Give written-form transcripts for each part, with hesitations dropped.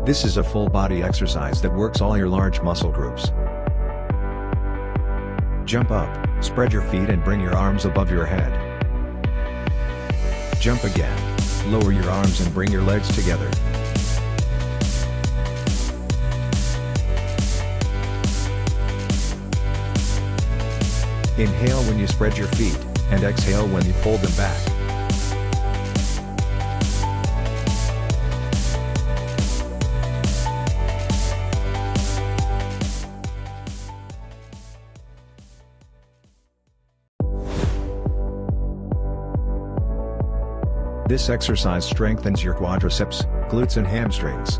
This is a full body exercise that works all your large muscle groups. Jump up, spread your feet and bring your arms above your head. Jump again. Lower your arms and bring your legs together. Inhale when you spread your feet, and exhale when you pull them back. This exercise strengthens your quadriceps, glutes and hamstrings.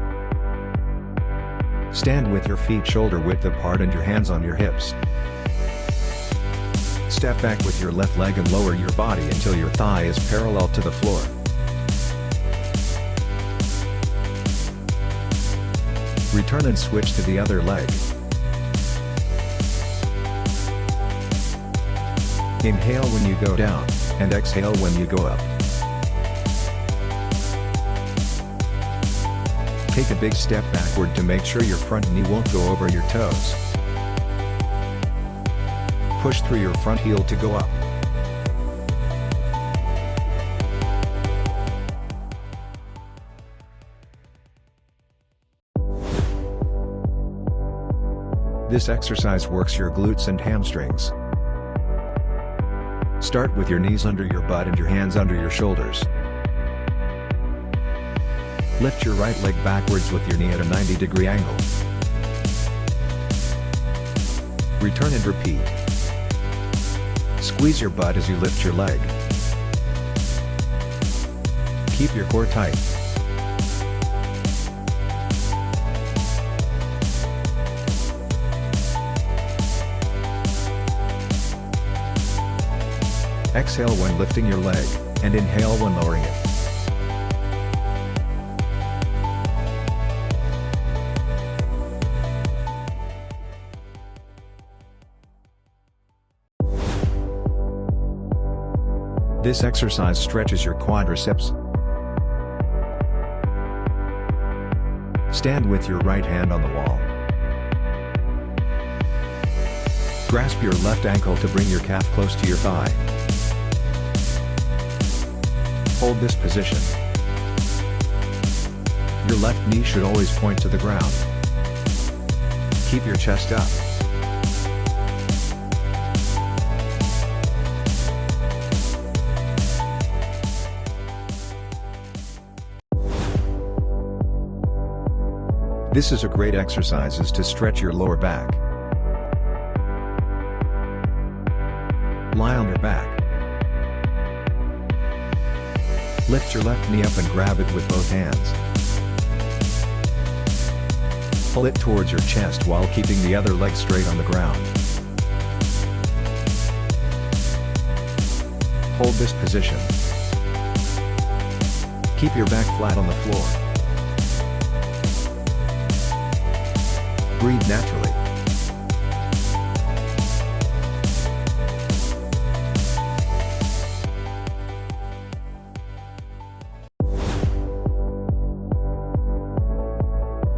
Stand with your feet shoulder width apart and your hands on your hips. Step back with your left leg and lower your body until your thigh is parallel to the floor. Return and switch to the other leg. Inhale when you go down, and exhale when you go up. Take a big step backward to make sure your front knee won't go over your toes. Push through your front heel to go up. This exercise works your glutes and hamstrings. Start with your knees under your butt and your hands under your shoulders. Lift your right leg backwards with your knee at a 90-degree angle. Return and repeat. Squeeze your butt as you lift your leg. Keep your core tight. Exhale when lifting your leg, and inhale when lowering it. This exercise stretches your quadriceps. Stand with your right hand on the wall. Grasp your left ankle to bring your calf close to your thigh. Hold this position. Your left knee should always point to the ground. Keep your chest up. This is a great exercise to stretch your lower back. Lie on your back. Lift your left knee up and grab it with both hands. Pull it towards your chest while keeping the other leg straight on the ground. Hold this position. Keep your back flat on the floor. Breathe naturally.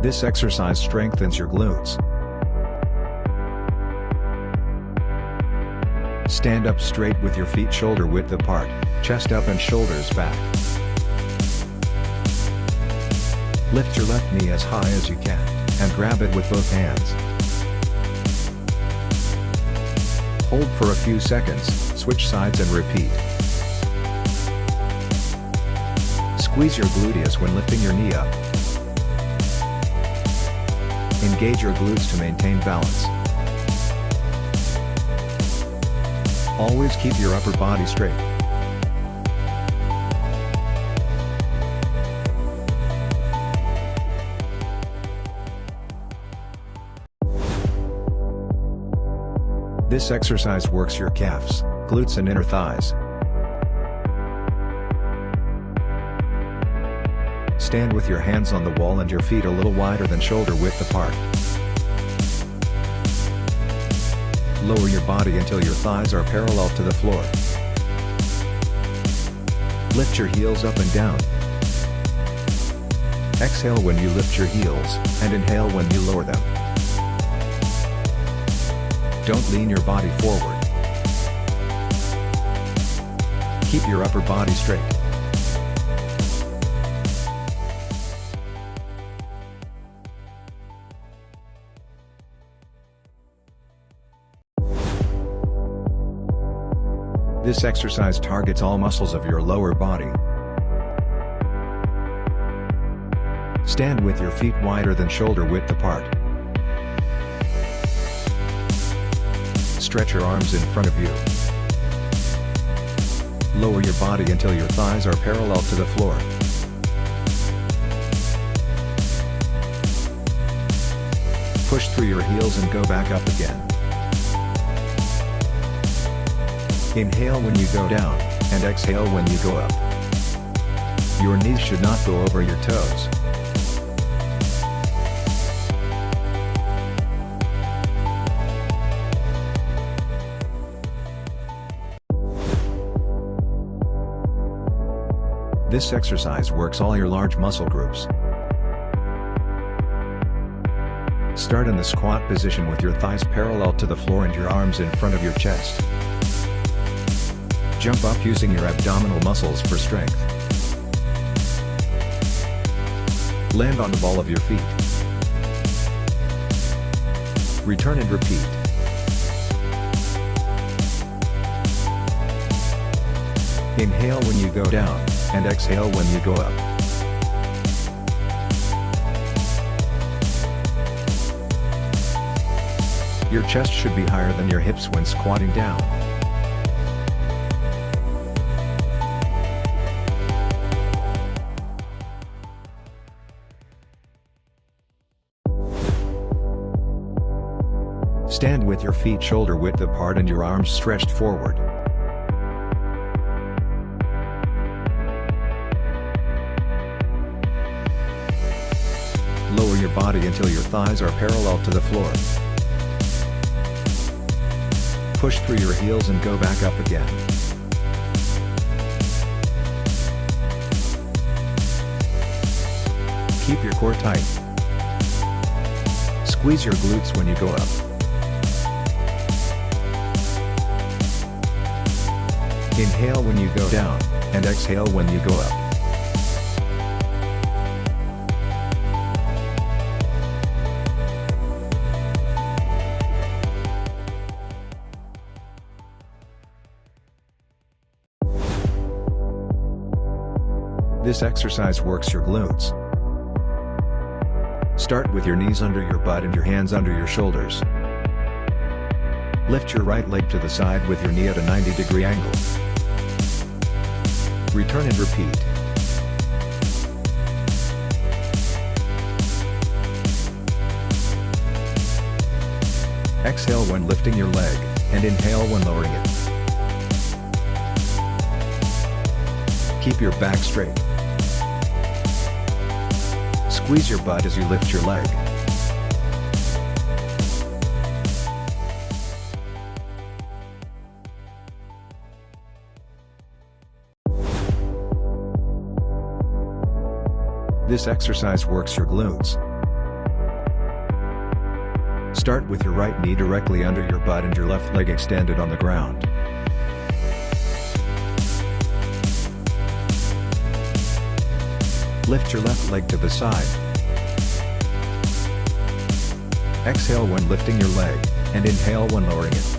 This exercise strengthens your glutes. Stand up straight with your feet shoulder width apart, chest up and shoulders back. Lift your left knee as high as you can, and grab it with both hands. Hold for a few seconds, switch sides and repeat. Squeeze your gluteus when lifting your knee up. Engage your glutes to maintain balance. Always keep your upper body straight. This exercise works your calves, glutes and inner thighs. Stand with your hands on the wall and your feet a little wider than shoulder width apart. Lower your body until your thighs are parallel to the floor. Lift your heels up and down. Exhale when you lift your heels, and inhale when you lower them. Don't lean your body forward. Keep your upper body straight. This exercise targets all muscles of your lower body. Stand with your feet wider than shoulder width apart. Stretch your arms in front of you. Lower your body until your thighs are parallel to the floor. Push through your heels and go back up again. Inhale when you go down, and exhale when you go up. Your knees should not go over your toes. This exercise works all your large muscle groups. Start in the squat position with your thighs parallel to the floor and your arms in front of your chest. Jump up using your abdominal muscles for strength. Land on the ball of your feet. Return and repeat. Inhale when you go down, and exhale when you go up. Your chest should be higher than your hips when squatting down. Stand with your feet shoulder width apart and your arms stretched forward. Lower your body until your thighs are parallel to the floor. Push through your heels and go back up again. Keep your core tight. Squeeze your glutes when you go up. Inhale when you go down, and exhale when you go up. This exercise works your glutes. Start with your knees under your butt and your hands under your shoulders. Lift your right leg to the side with your knee at a 90-degree angle. Return and repeat. Exhale when lifting your leg, and inhale when lowering it. Keep your back straight. Squeeze your butt as you lift your leg. This exercise works your glutes. Start with your right knee directly under your butt and your left leg extended on the ground. Lift your left leg to the side. Exhale when lifting your leg, and inhale when lowering it.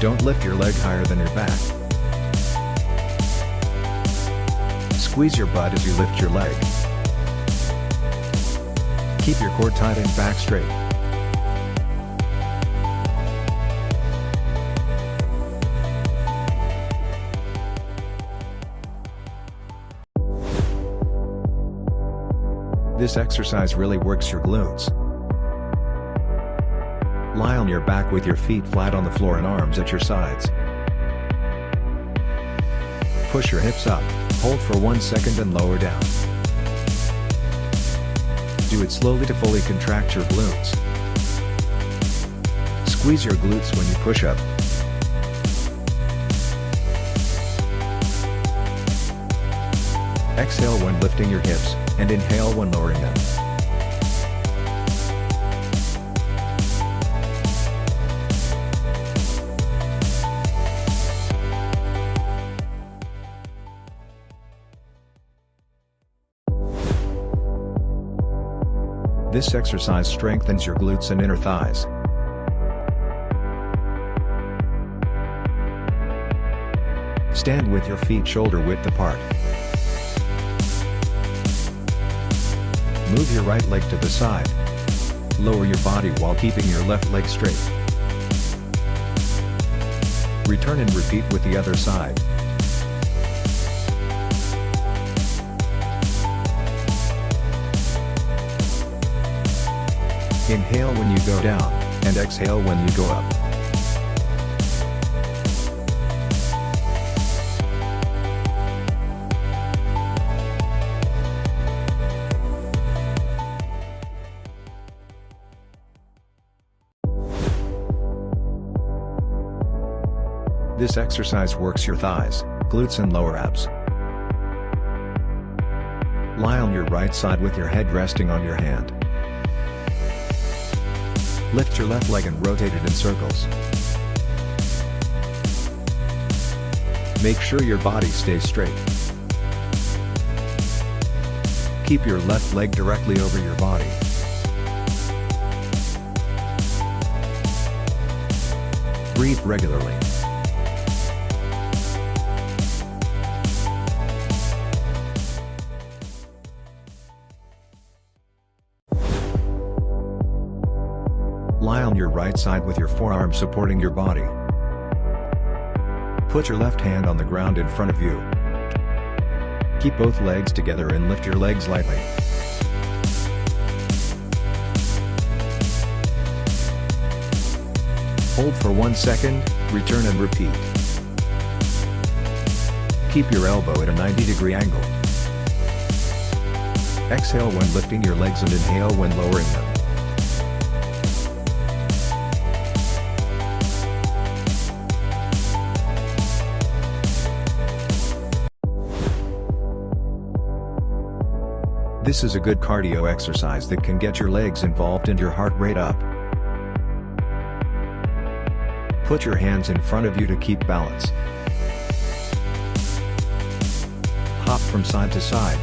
Don't lift your leg higher than your back. Squeeze your butt as you lift your leg. Keep your core tight and back straight. This exercise really works your glutes. Lie on your back with your feet flat on the floor and arms at your sides. Push your hips up, hold for 1 second and lower down. Do it slowly to fully contract your glutes. Squeeze your glutes when you push up. Exhale when lifting your hips, and inhale when lowering them. This exercise strengthens your glutes and inner thighs. Stand with your feet shoulder width apart. Move your right leg to the side. Lower your body while keeping your left leg straight. Return and repeat with the other side. Inhale when you go down, and exhale when you go up. This exercise works your thighs, glutes and lower abs. Lie on your right side with your head resting on your hand. Lift your left leg and rotate it in circles. Make sure your body stays straight. Keep your left leg directly over your body. Breathe regularly. Lie on your right side with your forearms supporting your body. Put your left hand on the ground in front of you. Keep both legs together and lift your legs lightly. Hold for 1 second, return and repeat. Keep your elbow at a 90-degree angle. Exhale when lifting your legs and inhale when lowering them. This is a good cardio exercise that can get your legs involved and your heart rate up. Put your hands in front of you to keep balance. Hop from side to side.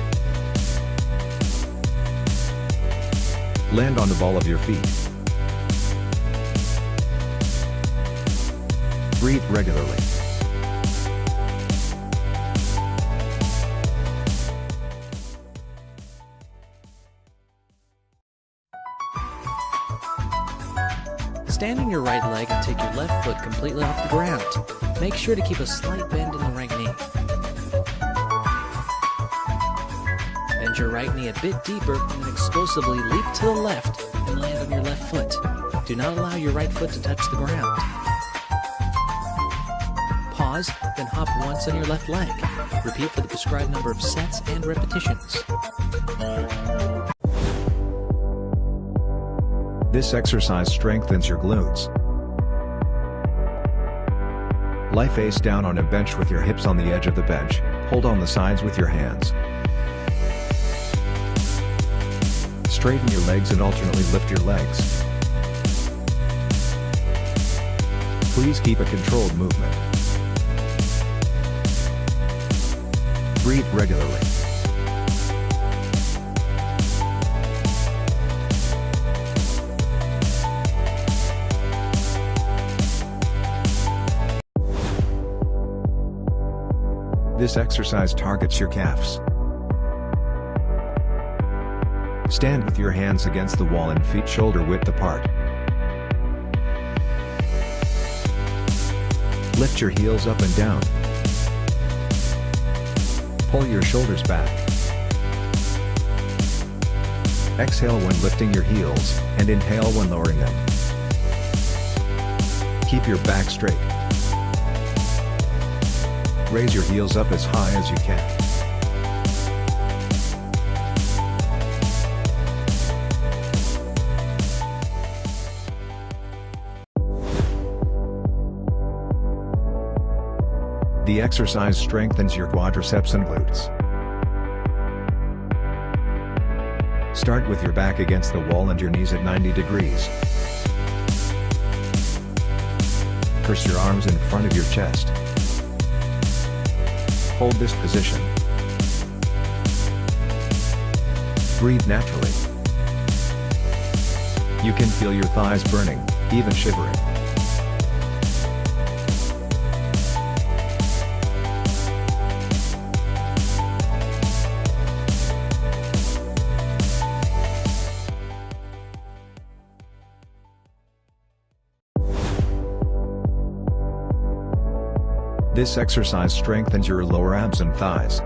Land on the ball of your feet. Breathe regularly. Stand on your right leg and take your left foot completely off the ground. Make sure to keep a slight bend in the right knee. Bend your right knee a bit deeper and then explosively leap to the left and land on your left foot. Do not allow your right foot to touch the ground. Pause, then hop once on your left leg. Repeat for the prescribed number of sets and repetitions. This exercise strengthens your glutes. Lie face down on a bench with your hips on the edge of the bench, hold on the sides with your hands. Straighten your legs and alternately lift your legs. Please keep a controlled movement. Breathe regularly. This exercise targets your calves. Stand with your hands against the wall and feet shoulder width apart. Lift your heels up and down. Pull your shoulders back. Exhale when lifting your heels, and inhale when lowering them. Keep your back straight. Raise your heels up as high as you can. The exercise strengthens your quadriceps and glutes. Start with your back against the wall and your knees at 90 degrees. Press your arms in front of your chest. Hold this position. Breathe naturally. You can feel your thighs burning, even shivering. This exercise strengthens your lower abs and thighs.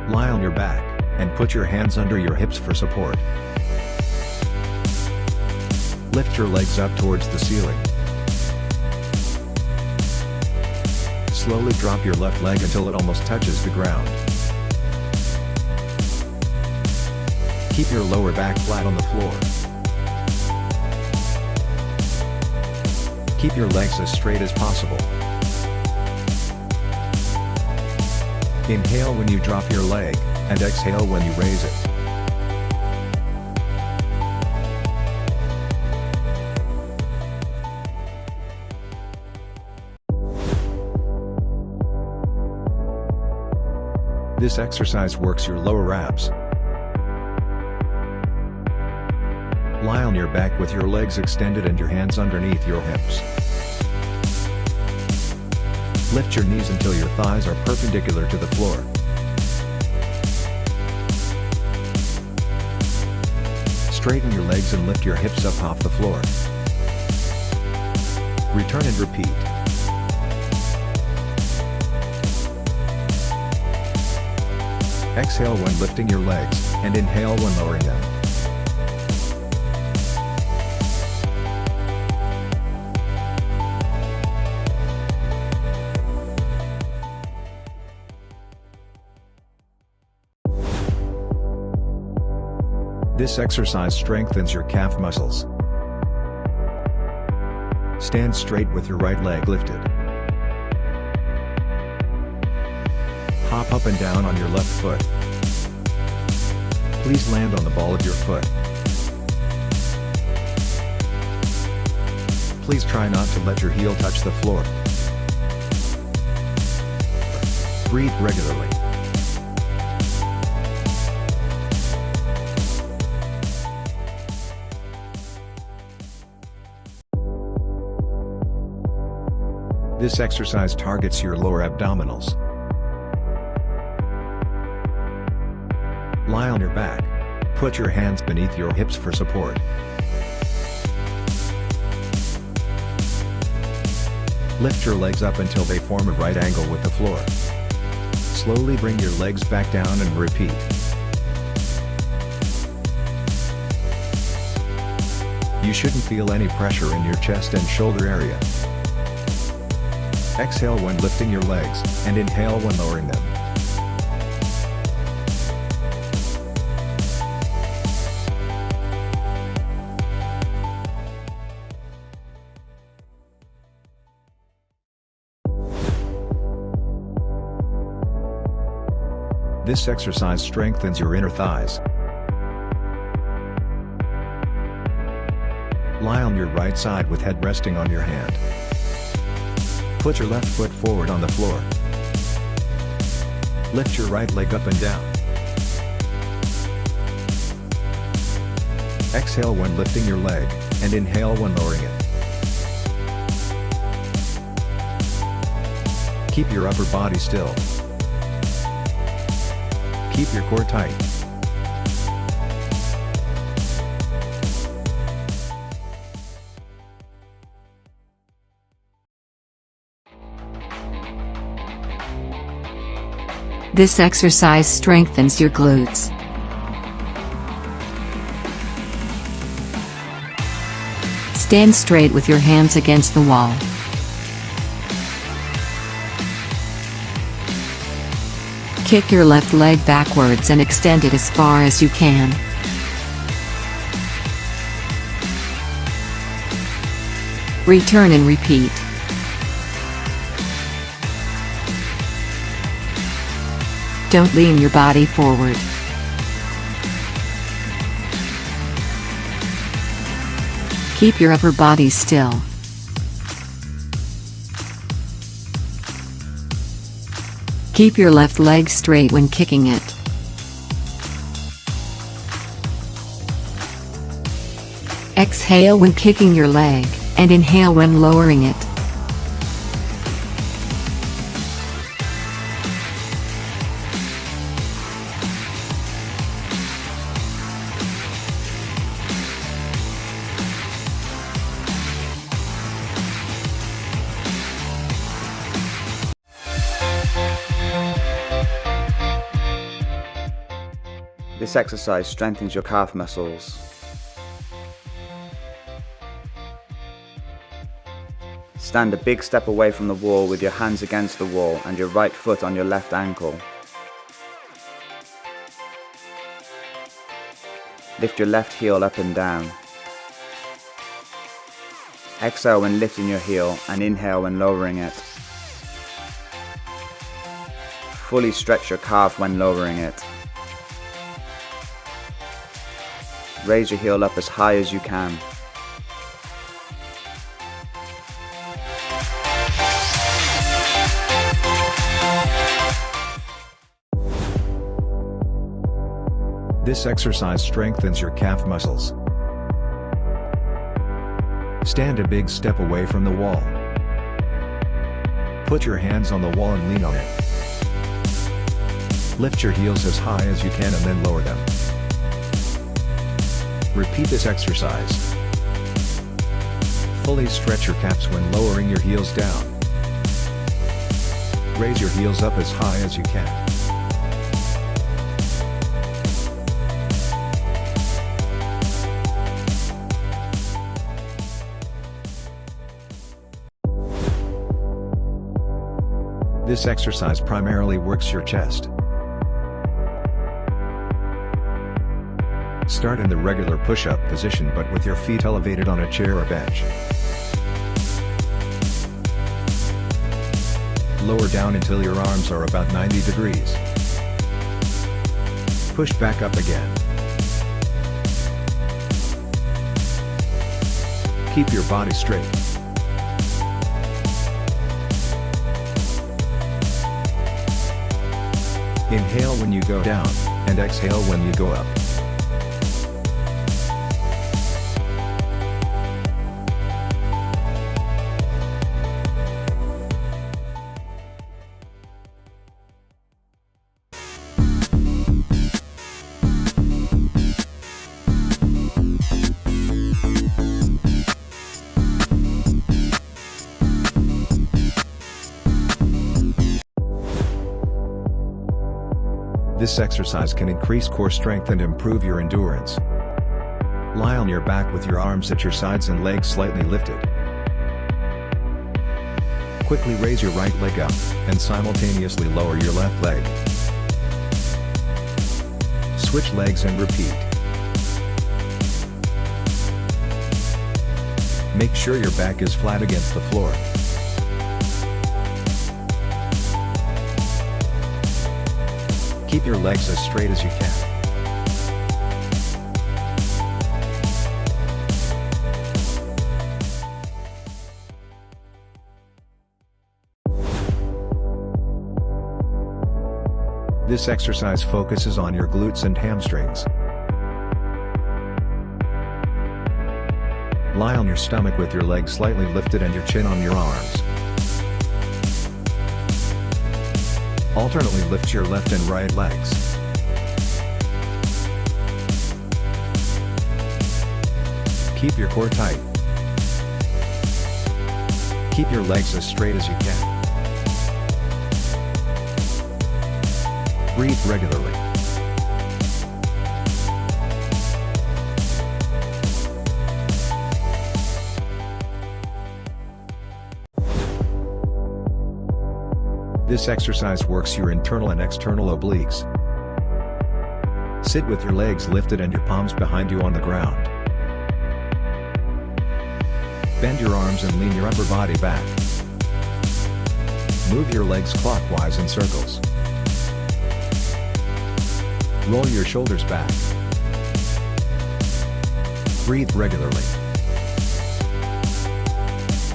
Lie on your back, and put your hands under your hips for support. Lift your legs up towards the ceiling. Slowly drop your left leg until it almost touches the ground. Keep your lower back flat on the floor. Keep your legs as straight as possible. Inhale when you drop your leg, and exhale when you raise it. This exercise works your lower abs. Lie on your back with your legs extended and your hands underneath your hips. Lift your knees until your thighs are perpendicular to the floor. Straighten your legs and lift your hips up off the floor. Return and repeat. Exhale when lifting your legs, and inhale when lowering them. This exercise strengthens your calf muscles. Stand straight with your right leg lifted. Hop up and down on your left foot. Please land on the ball of your foot. Please try not to let your heel touch the floor. Breathe regularly. This exercise targets your lower abdominals. Lie on your back. Put your hands beneath your hips for support. Lift your legs up until they form a right angle with the floor. Slowly bring your legs back down and repeat. You shouldn't feel any pressure in your chest and shoulder area. Exhale when lifting your legs, and inhale when lowering them. This exercise strengthens your inner thighs. Lie on your right side with head resting on your hand. Put your left foot forward on the floor. Lift your right leg up and down. Exhale when lifting your leg, and inhale when lowering it. Keep your upper body still. Keep your core tight. This exercise strengthens your glutes. Stand straight with your hands against the wall. Kick your left leg backwards and extend it as far as you can. Return and repeat. Don't lean your body forward. Keep your upper body still. Keep your left leg straight when kicking it. Exhale when kicking your leg, and inhale when lowering it. This exercise strengthens your calf muscles. Stand a big step away from the wall with your hands against the wall and your right foot on your left ankle. Lift your left heel up and down. Exhale when lifting your heel and inhale when lowering it. Fully stretch your calf when lowering it. Raise your heel up as high as you can. This exercise strengthens your calf muscles. Stand a big step away from the wall. Put your hands on the wall and lean on it. Lift your heels as high as you can and then lower them. Repeat this exercise. Fully stretch your calves when lowering your heels down. Raise your heels up as high as you can. This exercise primarily works your chest. Start in the regular push-up position but with your feet elevated on a chair or bench. Lower down until your arms are about 90 degrees. Push back up again. Keep your body straight. Inhale when you go down, and exhale when you go up. This exercise can increase core strength and improve your endurance. Lie on your back with your arms at your sides and legs slightly lifted. Quickly raise your right leg up, and simultaneously lower your left leg. Switch legs and repeat. Make sure your back is flat against the floor. Keep your legs as straight as you can. This exercise focuses on your glutes and hamstrings. Lie on your stomach with your legs slightly lifted and your chin on your arms. Alternately lift your left and right legs. Keep your core tight. Keep your legs as straight as you can. Breathe regularly. This exercise works your internal and external obliques. Sit with your legs lifted and your palms behind you on the ground. Bend your arms and lean your upper body back. Move your legs clockwise in circles. Roll your shoulders back. Breathe regularly.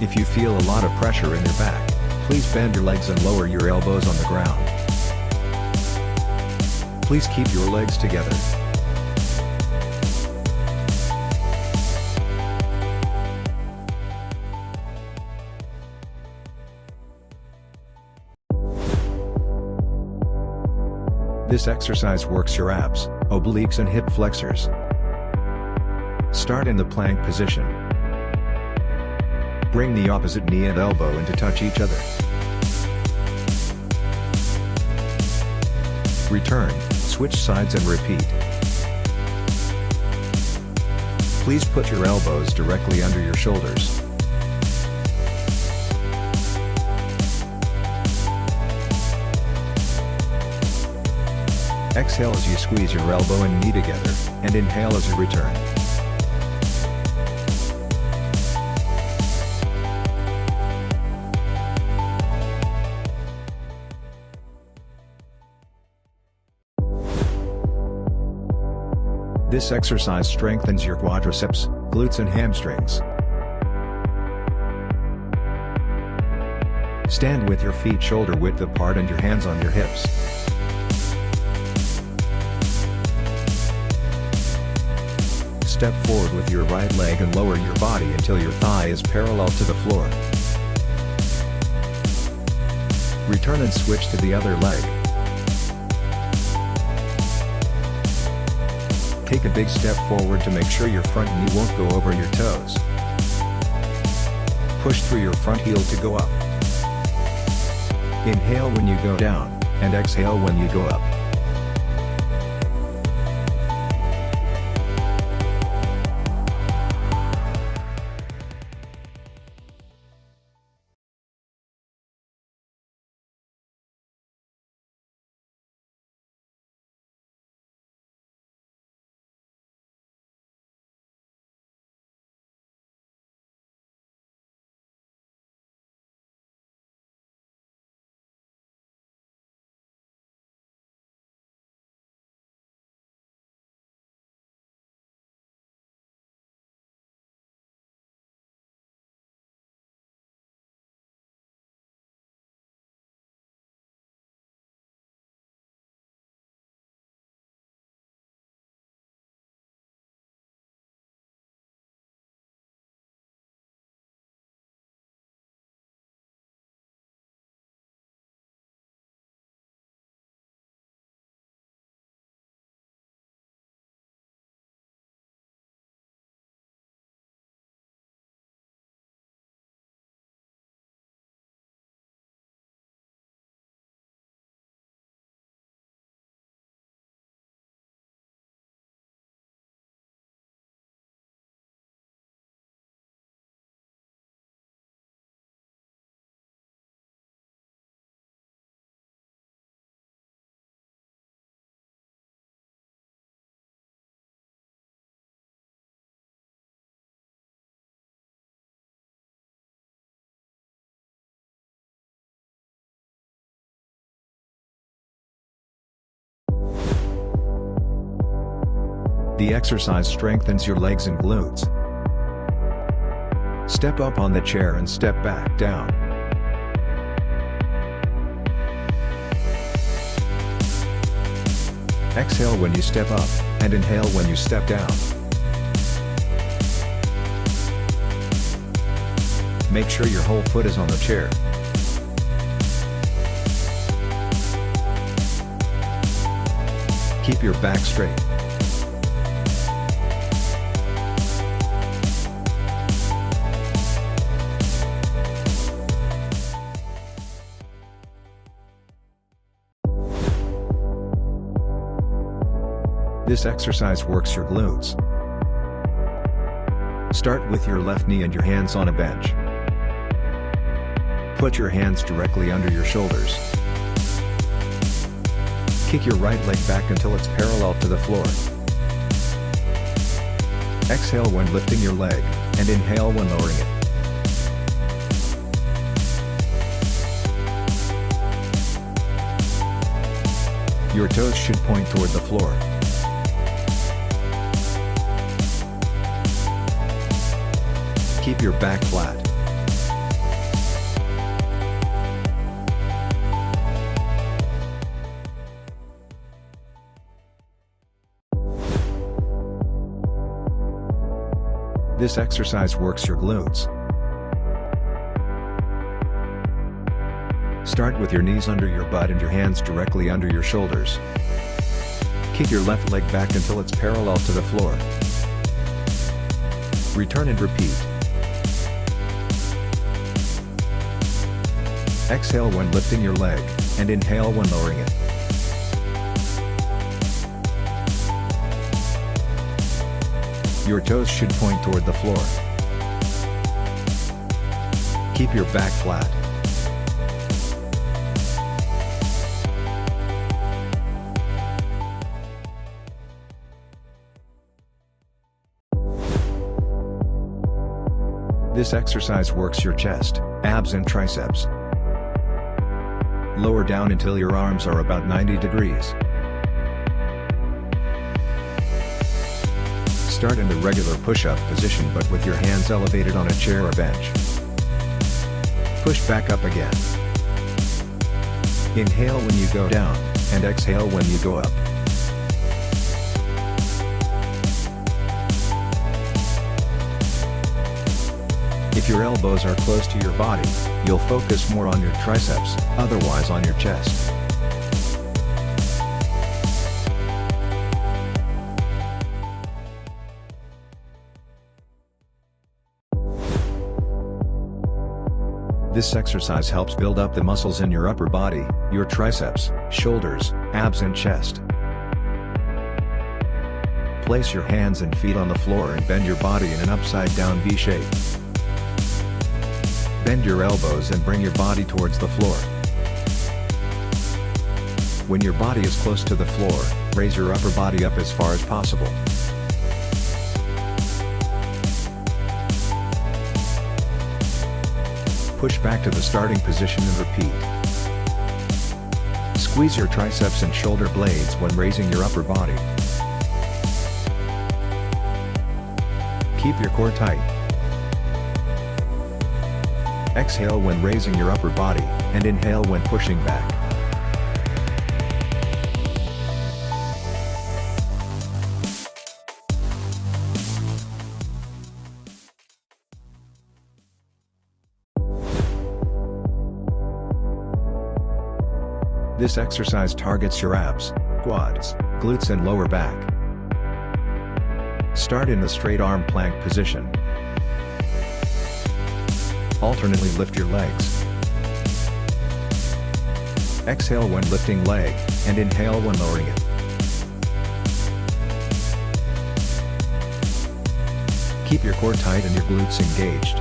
If you feel a lot of pressure in your back, please bend your legs and lower your elbows on the ground. Please keep your legs together. This exercise works your abs, obliques and hip flexors. Start in the plank position. Bring the opposite knee and elbow in to touch each other. Return, switch sides and repeat. Please put your elbows directly under your shoulders. Exhale as you squeeze your elbow and knee together, and inhale as you return. This exercise strengthens your quadriceps, glutes and hamstrings. Stand with your feet shoulder width apart and your hands on your hips. Step forward with your right leg and lower your body until your thigh is parallel to the floor. Return and switch to the other leg. Take a big step forward to make sure your front knee won't go over your toes. Push through your front heel to go up. Inhale when you go down, and exhale when you go up. The exercise strengthens your legs and glutes. Step up on the chair and step back down. Exhale when you step up, and inhale when you step down. Make sure your whole foot is on the chair. Keep your back straight. This exercise works your glutes. Start with your left knee and your hands on a bench. Put your hands directly under your shoulders. Kick your right leg back until it's parallel to the floor. Exhale when lifting your leg, and inhale when lowering it. Your toes should point toward the floor. Keep your back flat. This exercise works your glutes. Start with your knees under your butt and your hands directly under your shoulders. Kick your left leg back until it's parallel to the floor. Return and repeat. Exhale when lifting your leg, and inhale when lowering it. Your toes should point toward the floor. Keep your back flat. This exercise works your chest, abs and triceps. Lower down until your arms are about 90 degrees. Start in the regular push-up position but with your hands elevated on a chair or bench. Push back up again. Inhale when you go down, and exhale when you go up. If your elbows are close to your body, you'll focus more on your triceps, otherwise on your chest. This exercise helps build up the muscles in your upper body, your triceps, shoulders, abs and chest. Place your hands and feet on the floor and bend your body in an upside-down V shape. Bend your elbows and bring your body towards the floor. When your body is close to the floor, raise your upper body up as far as possible. Push back to the starting position and repeat. Squeeze your triceps and shoulder blades when raising your upper body. Keep your core tight. Exhale when raising your upper body, and inhale when pushing back. This exercise targets your abs, quads, glutes and lower back. Start in the straight arm plank position. Alternately lift your legs. Exhale when lifting leg, and inhale when lowering it. Keep your core tight and your glutes engaged.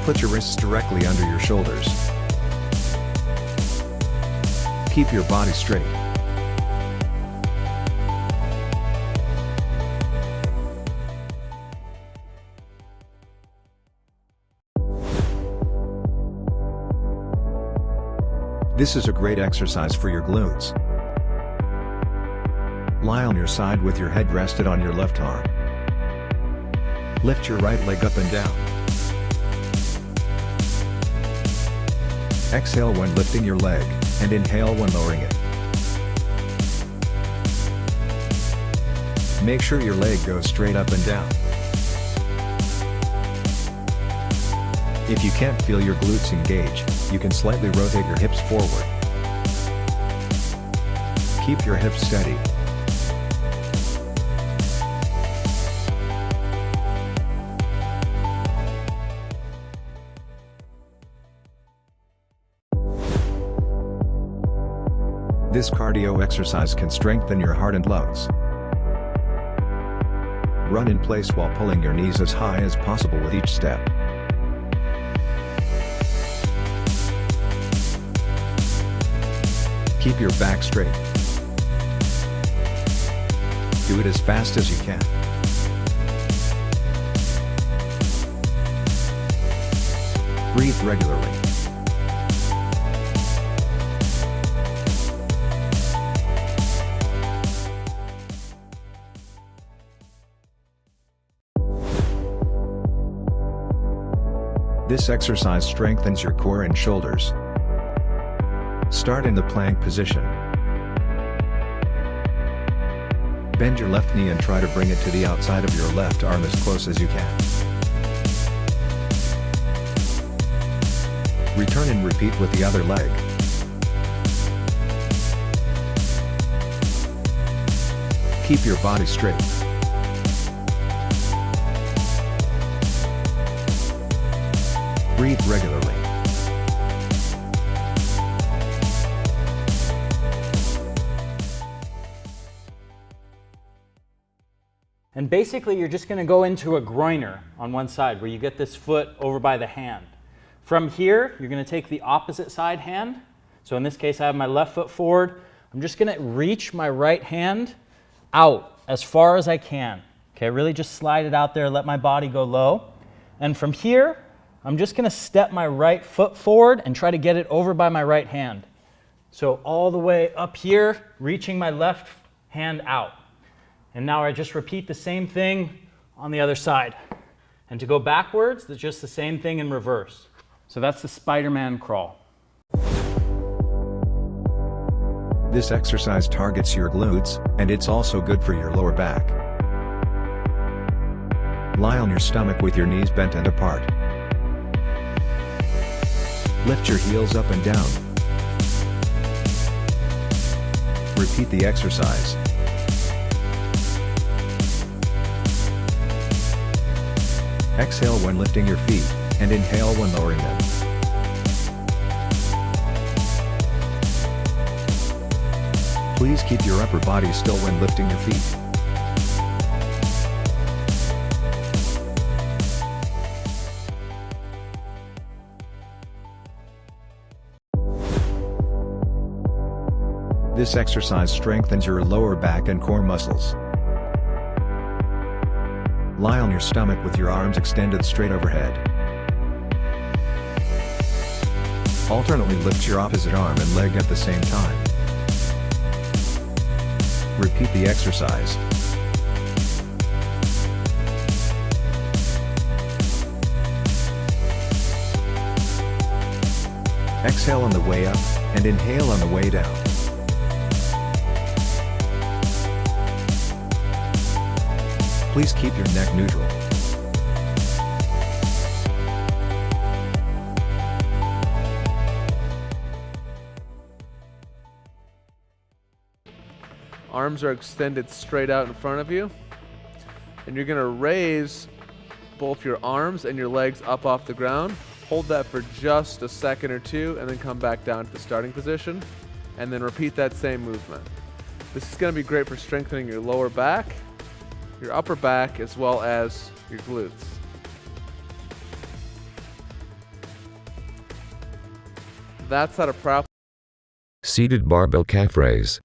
Put your wrists directly under your shoulders. Keep your body straight. This is a great exercise for your glutes. Lie on your side with your head rested on your left arm. Lift your right leg up and down. Exhale when lifting your leg, and inhale when lowering it. Make sure your leg goes straight up and down. If you can't feel your glutes engage, you can slightly rotate your hips forward. Keep your hips steady. This cardio exercise can strengthen your heart and lungs. Run in place while pulling your knees as high as possible with each step. Keep your back straight. Do it as fast as you can. Breathe regularly. This exercise strengthens your core and shoulders. Start in the plank position. Bend your left knee and try to bring it to the outside of your left arm as close as you can. Return and repeat with the other leg. Keep your body straight. Breathe regularly. And basically you're just going to go into a groiner on one side where you get this foot over by the hand. From here, you're going to take the opposite side hand. So in this case, I have my left foot forward. I'm just going to reach my right hand out as far as I can. Okay, really just slide it out there, let my body go low. And from here, I'm just going to step my right foot forward and try to get it over by my right hand. So all the way up here, reaching my left hand out. And now I just repeat the same thing on the other side. And to go backwards, it's just the same thing in reverse. So that's the Spider-Man crawl. This exercise targets your glutes, and it's also good for your lower back. Lie on your stomach with your knees bent and apart. Lift your heels up and down. Repeat the exercise. Exhale when lifting your feet, and inhale when lowering them. Please keep your upper body still when lifting your feet. This exercise strengthens your lower back and core muscles. Lie on your stomach with your arms extended straight overhead. Alternately lift your opposite arm and leg at the same time. Repeat the exercise. Exhale on the way up, and inhale on the way down. Please keep your neck neutral. Arms are extended straight out in front of you, and you're going to raise both your arms and your legs up off the ground. Hold that for just a second or two, and then come back down to the starting position, and then repeat that same movement. This is going to be great for strengthening your lower back, your upper back, as well as your glutes. That's how to properly Seated barbell calf raise.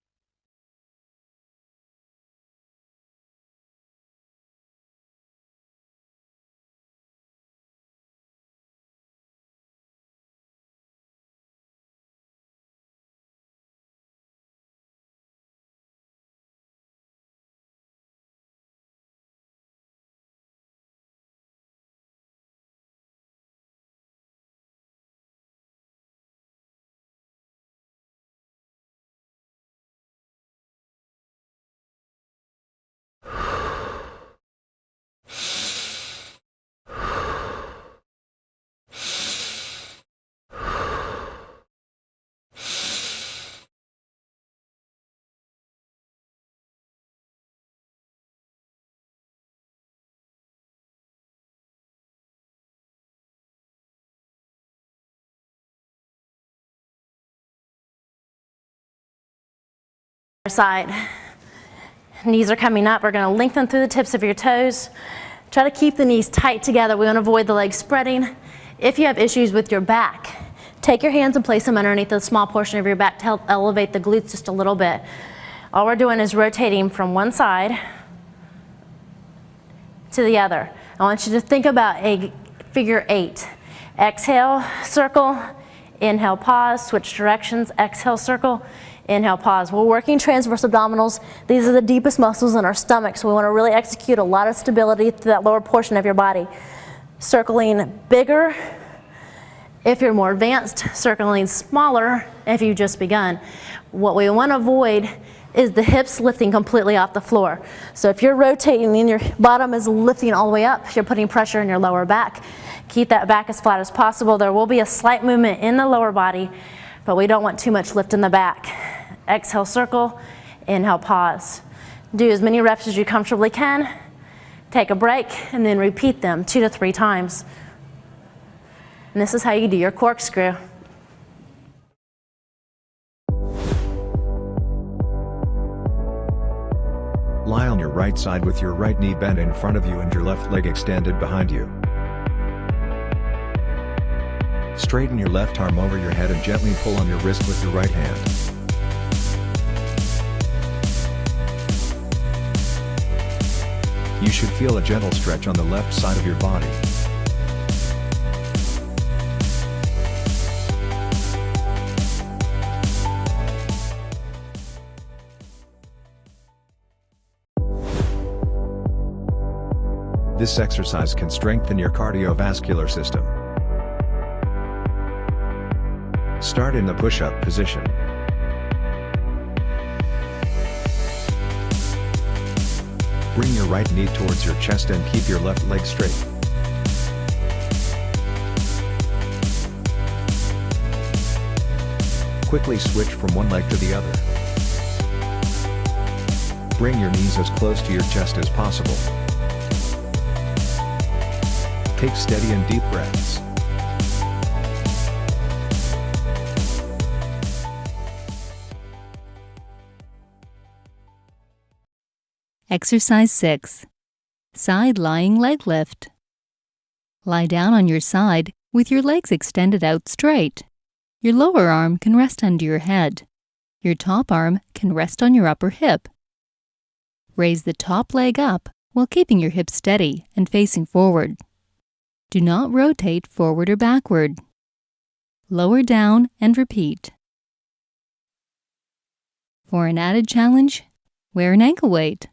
Side. Knees are coming up. We're going to lengthen through the tips of your toes. Try to keep the knees tight together. We want to avoid the legs spreading. If you have issues with your back, take your hands and place them underneath the small portion of your back to help elevate the glutes just a little bit. All we're doing is rotating from one side to the other. I want you to think about a figure 8. Exhale, circle. Inhale, pause. Switch directions. Exhale, circle. Inhale, pause. We're working transverse abdominals. These are the deepest muscles in our stomach, so we want to really execute a lot of stability to that lower portion of your body. Circling bigger if you're more advanced, circling smaller if you've just begun. What we want to avoid is the hips lifting completely off the floor. So if you're rotating and your bottom is lifting all the way up, you're putting pressure in your lower back. Keep that back as flat as possible. There will be a slight movement in the lower body, but we don't want too much lift in the back. Exhale, circle. Inhale, pause. Do as many reps as you comfortably can. Take a break and then repeat them 2 to 3 times. And this is how you do your corkscrew. Lie on your right side with your right knee bent in front of you and your left leg extended behind you. Straighten your left arm over your head and gently pull on your wrist with your right hand. You should feel a gentle stretch on the left side of your body. This exercise can strengthen your cardiovascular system. Start in the push-up position. Bring your right knee towards your chest and keep your left leg straight. Quickly switch from one leg to the other. Bring your knees as close to your chest as possible. Take steady and deep breaths. Exercise 6. Side lying leg lift. Lie down on your side with your legs extended out straight. Your lower arm can rest under your head. Your top arm can rest on your upper hip. Raise the top leg up while keeping your hips steady and facing forward. Do not rotate forward or backward. Lower down and repeat. For an added challenge, wear an ankle weight.